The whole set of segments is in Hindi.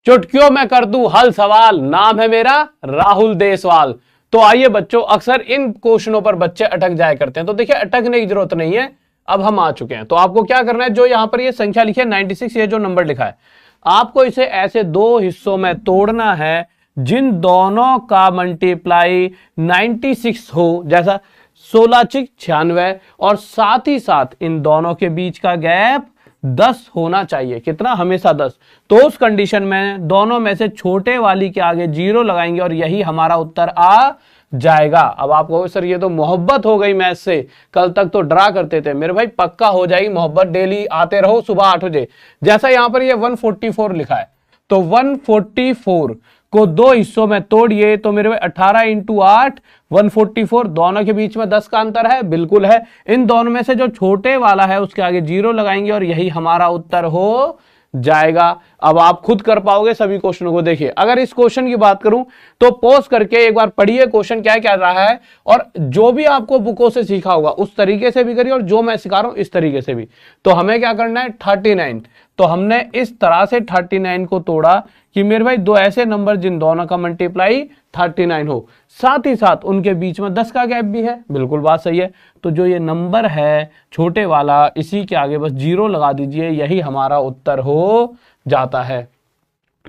चुटकियों में कर दूं हल सवाल, नाम है मेरा राहुल देसवाल। तो आइए बच्चों, अक्सर इन क्वेश्चनों पर बच्चे अटक जाया करते हैं, तो देखिए अटकने की जरूरत नहीं है, अब हम आ चुके हैं। तो आपको क्या करना है, जो यहां पर ये संख्या लिखी है 96, ये जो नंबर लिखा है, आपको इसे ऐसे दो हिस्सों में तोड़ना है जिन दोनों का मल्टीप्लाई 96 हो, जैसा 16 चिक 96, और साथ ही साथ इन दोनों के बीच का गैप 10 होना चाहिए। कितना? हमेशा 10। तो उस कंडीशन में दोनों में से छोटे वाली के आगे 0 लगाएंगे और यही हमारा उत्तर आ जाएगा। अब आप कहोगे सर ये तो मोहब्बत हो गई मैथ से, कल तक तो डरा करते थे। मेरे भाई पक्का हो जाएगी मोहब्बत, डेली आते रहो सुबह 8 बजे। जैसा यहां पर ये 144 लिखा है, तो 144 को दो हिस्सों में तोड़िए, तो मेरे भाई 18 इंटू 8 144, दोनों के बीच में 10 का अंतर है, बिल्कुल है। इन दोनों में से जो छोटे वाला है उसके आगे 0 लगाएंगे और यही हमारा उत्तर हो जाएगा। अब आप खुद कर पाओगे सभी क्वेश्चनों को। देखिए अगर इस क्वेश्चन की बात करूं तो पॉज करके एक बार पढ़िए क्वेश्चन क्या क्या रहा है, और जो भी आपको बुकों से सीखा होगा उस तरीके से भी करिए, और जो मैं सिखा रहा हूं इस तरीके से भी। तो हमें क्या करना है, 39। तो हमने इस तरह से 39 को तोड़ा कि मेरे भाई दो ऐसे नंबर जिन दोनों का मल्टीप्लाई 39 हो, साथ ही साथ उनके बीच में 10 का गैप भी है, बिल्कुल बात सही है। तो जो ये नंबर है छोटे वाला, इसी के आगे बस 0 लगा दीजिए, यही हमारा उत्तर हो जाता है।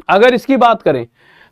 अगर इसकी बात करें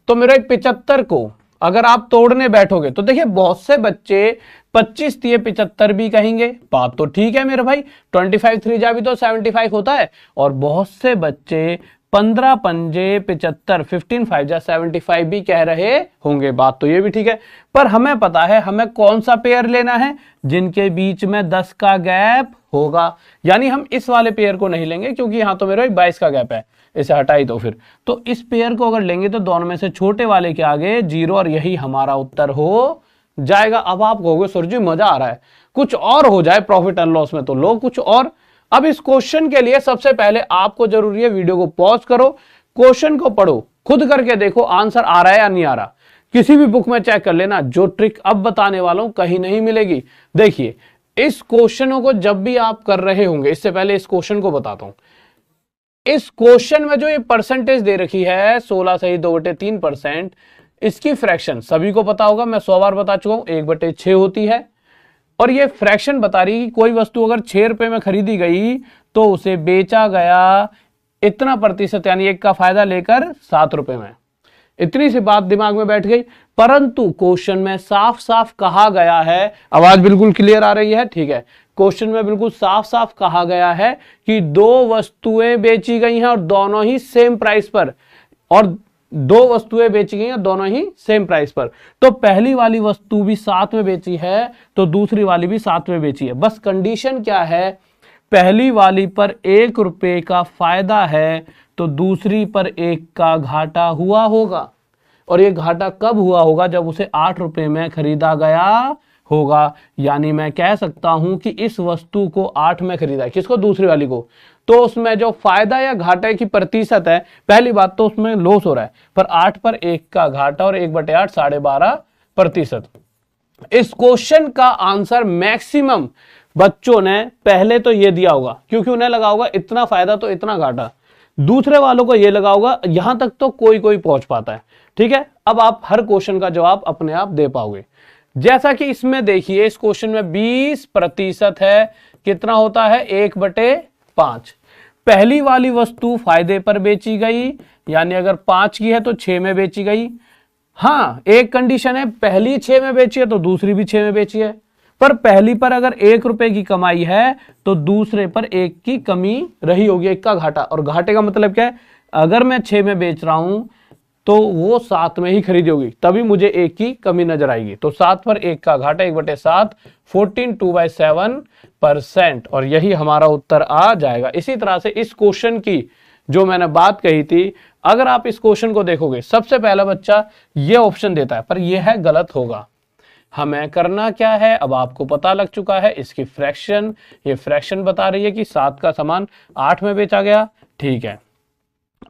तो मेरे 75 को अगर आप तोड़ने बैठोगे तो देखिए बहुत से बच्चे 25 दिए 75 भी कहेंगे, बात तो ठीक है मेरे भाई, 25 3 जा भी तो 75 होता है। और बहुत से बच्चे 15 पंजे 75, 15 5 जा 75 भी कह रहे होंगे, बात तो ये भी ठीक है। पर हमें पता है हमें कौन सा पेयर लेना है, जिनके बीच में 10 का गैप होगा। यानी हम इस वाले पेयर को नहीं लेंगे क्योंकि यहां तो मेरे 22 का गैप है, इसे हटाई दो फिर। तो इस पेयर को अगर लेंगे तो दोनों में से छोटे वाले के आगे 0 और यही हमारा उत्तर हो जाएगा। अब आप कहोगे सर जी मजा आ रहा है, कुछ और हो जाए प्रॉफिट एंड लॉस में तो लो कुछ और। अब इस क्वेश्चन के लिए सबसे पहले आपको जरूरी है वीडियो को पॉज करो, क्वेश्चन को पढ़ो, खुद करके देखो आंसर आ रहा है या नहीं आ रहा। किसी भी बुक में चेक कर लेना, जो ट्रिक अब बताने वाला हूं कहीं नहीं मिलेगी। देखिए इस क्वेश्चनों को जब भी आप कर रहे होंगे, इससे पहले इस क्वेश्चन को बताता हूं। इस क्वेश्चन में जो ये परसेंटेज दे रखी है 16 सही 2/3%, इसकी फ्रैक्शन सभी को पता होगा, मैं 100 बार बता चुका हूं, 1/6 होती है। और ये फ्रैक्शन बता रही कि कोई वस्तु अगर 6 रुपए में खरीदी गई तो उसे बेचा गया इतना प्रतिशत, यानी 1 का फायदा लेकर 7 रुपए में। इतनी सी बात दिमाग में बैठ गई। परंतु क्वेश्चन में साफ साफ कहा गया है, आवाज बिल्कुल क्लियर आ रही है, ठीक है। क्वेश्चन में बिल्कुल साफ साफ कहा गया है कि दो वस्तुएं बेची गई हैं और दोनों ही सेम प्राइस पर, और दो वस्तुएं बेची गई हैं दोनों ही सेम प्राइस पर। तो पहली वाली वस्तु भी साथ में बेची है तो दूसरी वाली भी साथ में बेची है। बस कंडीशन क्या है, पहली वाली पर 1 रुपए का फायदा है तो दूसरी पर 1 का घाटा हुआ होगा। और ये घाटा कब हुआ होगा, जब उसे 8 रुपए में खरीदा गया होगा। यानी मैं कह सकता हूं कि इस वस्तु को 8 में खरीदा है, किसको, दूसरी वाली को। तो उसमें जो फायदा या घाटे की प्रतिशत है, पहली बात तो उसमें लॉस हो रहा है, पर 8 पर 1 का घाटा और 1/8 12.5%। इस क्वेश्चन का आंसर मैक्सिमम बच्चों ने पहले तो ये दिया होगा, क्योंकि उन्हें लगा होगा इतना फायदा तो इतना घाटा। दूसरे वालों को ये लगा होगा, यहां तक तो कोई कोई पहुंच पाता है, ठीक है। अब आप हर क्वेश्चन का जवाब अपने आप दे पाओगे। जैसा कि इसमें देखिए, इस क्वेश्चन में 20% है, कितना होता है 1/5। पहली वाली वस्तु फायदे पर बेची गई, यानी अगर 5 की है तो 6 में बेची गई। हाँ एक कंडीशन है, पहली 6 में बेची है तो दूसरी भी 6 में बेची है। पर पहली पर अगर 1 रुपए की कमाई है तो दूसरे पर 1 की कमी रही होगी, 1 का घाटा। और घाटे का मतलब क्या है, अगर मैं 6 में बेच रहा हूं तो वो 7 में ही खरीदी होगी, तभी मुझे 1 की कमी नजर आएगी। तो 7 पर 1 का घाटा 1/7, 14 2/7%, और यही हमारा उत्तर आ जाएगा। इसी तरह से इस क्वेश्चन की जो मैंने बात कही थी, अगर आप इस क्वेश्चन को देखोगे, सबसे पहला बच्चा ये ऑप्शन देता है, पर यह है गलत होगा। हमें करना क्या है, अब आपको पता लग चुका है, इसकी फ्रैक्शन, ये फ्रैक्शन बता रही है कि 7 का सामान 8 में बेचा गया, ठीक है।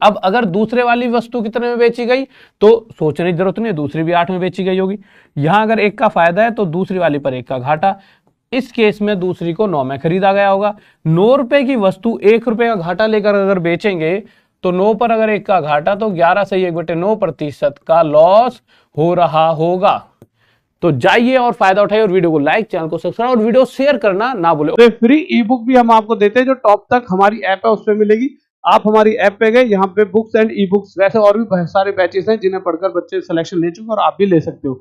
अब अगर दूसरे वाली वस्तु कितने में बेची गई तो सोचने की जरूरत नहीं है, दूसरी भी 8 में बेची गई होगी। यहां अगर 1 का फायदा है तो दूसरी वाली पर 1 का घाटा, इस केस में दूसरी को 9 में खरीदा गया होगा। 9 रुपए की वस्तु 1 रुपए का घाटा लेकर अगर बेचेंगे तो 9 पर अगर 1 का घाटा तो 11 से 1/9% का लॉस हो रहा होगा। तो जाइए और फायदा उठाइए और वीडियो को लाइक, चैनल को सब्सक्राइब और वीडियो शेयर करना ना भूलें। तो फ्री ई बुक भी हम आपको देते हैं जो टॉप तक हमारी ऐप है उस पर मिलेगी। आप हमारी ऐप पे गए, यहाँ पे बुक्स एंड ई बुक्स, वैसे और भी बहुत सारे बैचेस हैं जिन्हें पढ़कर बच्चे सिलेक्शन ले चुके हैं और आप भी ले सकते हो।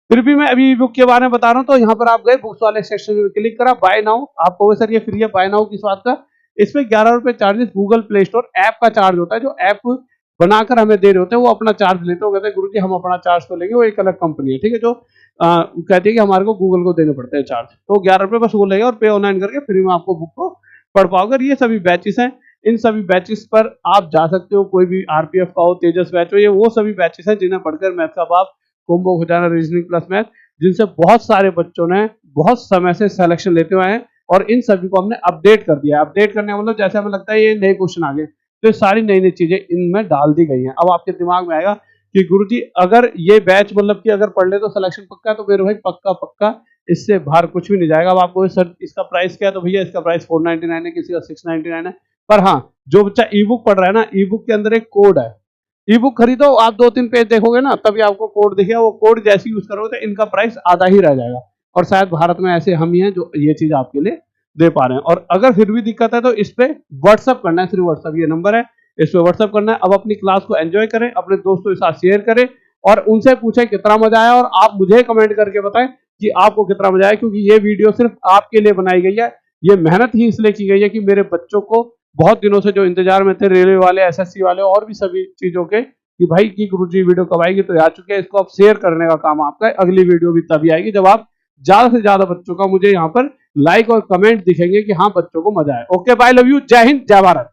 फिर भी मैं अभी ई बुक के बारे में बता रहा हूँ। तो यहाँ पर आप गए, बुक्स वाले सेक्शन में क्लिक करा, बाय नाउ। आपको सर ये फ्री है, बाय नाउ किस बात का? इसमें 11 रुपए charges Google play store app का चार्ज होता है। जो ऐप बनाकर हमें दे रहे होते हैं वो अपना चार्ज लेते हो, कहते हैं गुरुजी हम अपना चार्ज तो लेंगे, वो एक अलग कंपनी है, ठीक है, जो कहती है कि हमारे को गूगल को देने पड़ते हैं चार्ज। तो 11 रुपए बस वो लेगा और पे ऑनलाइन करके फ्री में आपको बुक को पढ़ पाओगे। ये सभी बैचेस हैं, इन सभी बैचेस पर आप जा सकते हो। कोई भी आरपीएफ का हो, तेजस बैच हो, ये वो सभी बैचेस हैं जिन्हें पढ़कर मैथ का बाप, कॉम्बो खजाना, रीजनिंग प्लस मैथ, जिनसे बहुत सारे बच्चों ने बहुत समय से सिलेक्शन लेते हुए हैं और इन सभी को हमने अपडेट कर दिया है। अपडेट करने का मतलब जैसे हमें लगता है ये नए क्वेश्चन आ गए, तो ये सारी नई नई चीजें इनमें डाल दी गई हैं। अब आपके दिमाग में आएगा कि गुरुजी अगर ये बैच मतलब कि अगर पढ़ ले तो सिलेक्शन पक्का है, तो मेरे भाई पक्का पक्का, इससे बाहर कुछ भी नहीं जाएगा। अब आपको सर इसका प्राइस क्या है, तो भैया इसका प्राइस 499 है, किसी का 699 है। पर हाँ, जो बच्चा ई बुक पढ़ रहा है ना, ई बुक के अंदर एक कोड है। ई बुक खरीदो, आप 2-3 पेज देखोगे ना, तभी आपको कोड दिखेगा। वो कोड जैसे यूज करोगे तो इनका प्राइस आधा ही रह जाएगा। और शायद भारत में ऐसे हम ही हैं जो ये चीज आपके लिए दे पा रहे हैं। और अगर फिर भी दिक्कत है तो इस पे व्हाट्सअप करना है, सिर्फ व्हाट्सअप, ये नंबर है, इस पे व्हाट्सअप करना है। अब अपनी क्लास को एंजॉय करें, अपने दोस्तों के साथ शेयर करें और उनसे पूछें कितना मजा आया, और आप मुझे कमेंट करके बताएं कि आपको कितना मजा आया, क्योंकि ये वीडियो सिर्फ आपके लिए बनाई गई है। ये मेहनत ही इसलिए की गई है कि मेरे बच्चों को बहुत दिनों से जो इंतजार में थे, रेलवे वाले, एसएससी वाले और भी सभी चीजों के, कि भाई की गुरुजी वीडियो कब आएगी, तो आ चुके हैं। इसको आप शेयर करने का काम आपका है। अगली वीडियो भी तभी आएगी जब आप ज्यादा से ज्यादा बच्चों का मुझे यहाँ पर लाइक और कमेंट दिखेंगे कि हाँ बच्चों को मजा आए। ओके, बाय, लव यू, जय हिंद, जय भारत।